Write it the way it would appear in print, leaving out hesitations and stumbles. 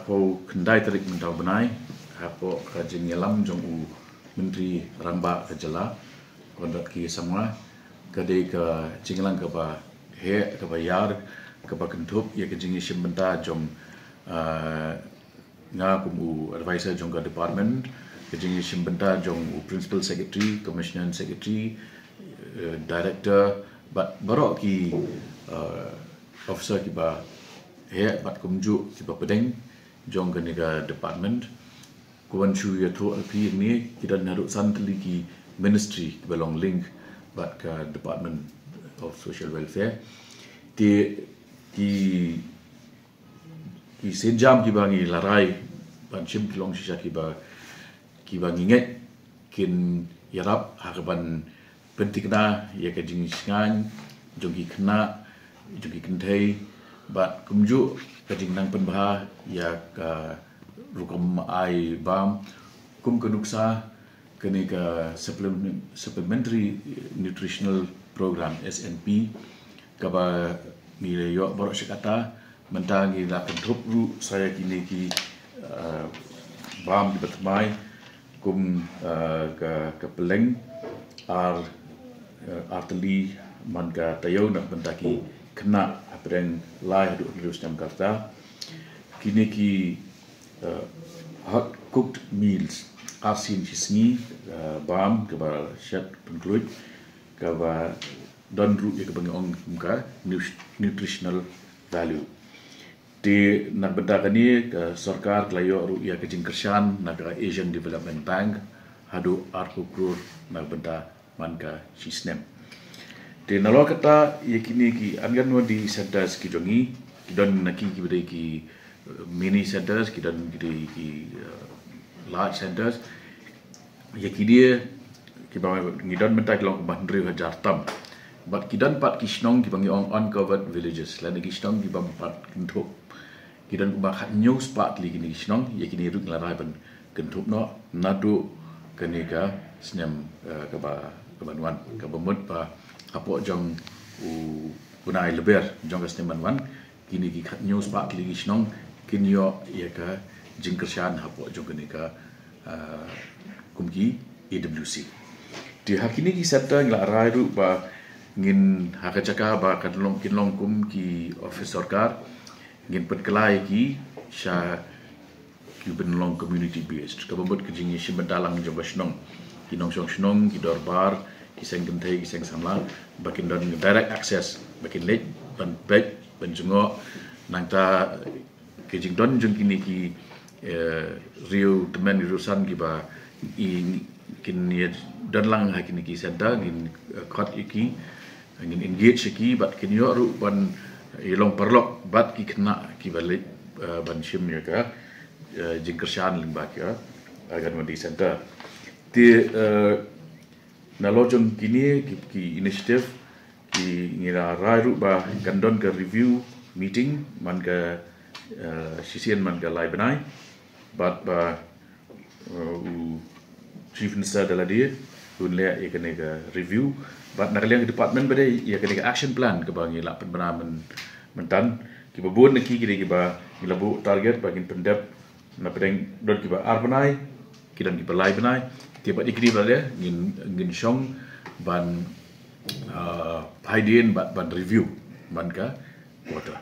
hapo kendai terik mentau benai hapo kajing yelam jong u menteri ramba kejala kondat ki semua kadai ke jinglang ke ba he ke ba yar ke ba kentup ya ke jingi simbenta jong nga kumu advisor jong ke department ke jingi simbenta jong u principal secretary commissioner secretary director but barok ki officer ki ba he bat kumju ki ba pedeng jong ke nega department kuan chu ya tu alpi ni kita naruk santli ki ministry belong link but ke department of social welfare ti sejam ki bangi larai ban chim kilong shisha ki bangi nget kin yarap hakaban pentikna ya ke jing singan jogi kena jogi kentai but kumju ke jing nang penbah ya ka rukum ai bam kum kenuksa kene ka supplementary nutritional program SNP kaba nilai yo borok sekata mentangi la kentup ru saya kini ki bam di batmai kum ka peleng arteli man ka tayo nak bentaki kena apreng lai hadu virus jam karta kini ki hot cooked meals arsin chisni bam ke ba shat penkluj ke ba don ru ya ke bangi ong muka nutritional value di nak benda kani ke sarkar klayo ru ya ke jingkersan nak Asian Development Bank hadu arku krur nak benda man ka sisnem di nalo kata ya kini ki angan no di centers ki jongi ki don naki ki bede ki mini centers ki don ki large centers ya kidia ki ba ngidon mentai long bandri hajar tam but kidan pat kisnong ki bangi on uncovered villages la ngi kisnong ki bam pat kentup kidan ba khat news pat li kini kisnong ya kini ruk la rai ban kentup no nadu kanega snem ka ba nuan ka bamut pa apo jong u bunai leber jong ka snem wan kini ki khat news pat li kisnong kinyo ya ka jingkersan apo jong kanega kumki AWC di hakini ki serta ngla rai ru ba ngin hakajaka ba kadlong kinlong kum ki office sarkar ngin petkelai ki sha ki benlong community based kabut ke jingi shimadalang joba shnong kinong shnong ki dorbar ki sengkentai ki seng samla bakin don direct access bakin late ban back ban jungo nangta ke jing don jung kini ki rio temen urusan ki ba kin ye dan lang hakini ki senta ngin khot iki ngin engage ki bat kin yo ru ban ilong perlok bat ki kena ki balik ban shim ya ka jingkersan ling ba ka agar di center ti nalojong kini ki initiative ki ngira rai ru ba gandon ke review meeting man ka sisian man ka lai benai bat ba chief minister dala dia unle ya kena ke review bat nak liang department bade ya kena ke action plan ke bangi la penbena mentan ki babon ki ki ba labu target bagin pendep na pedeng dot ki ba arbanai ki dan ki balai benai ti ba dikri bade ngin shong ban haidin ban review ban ka water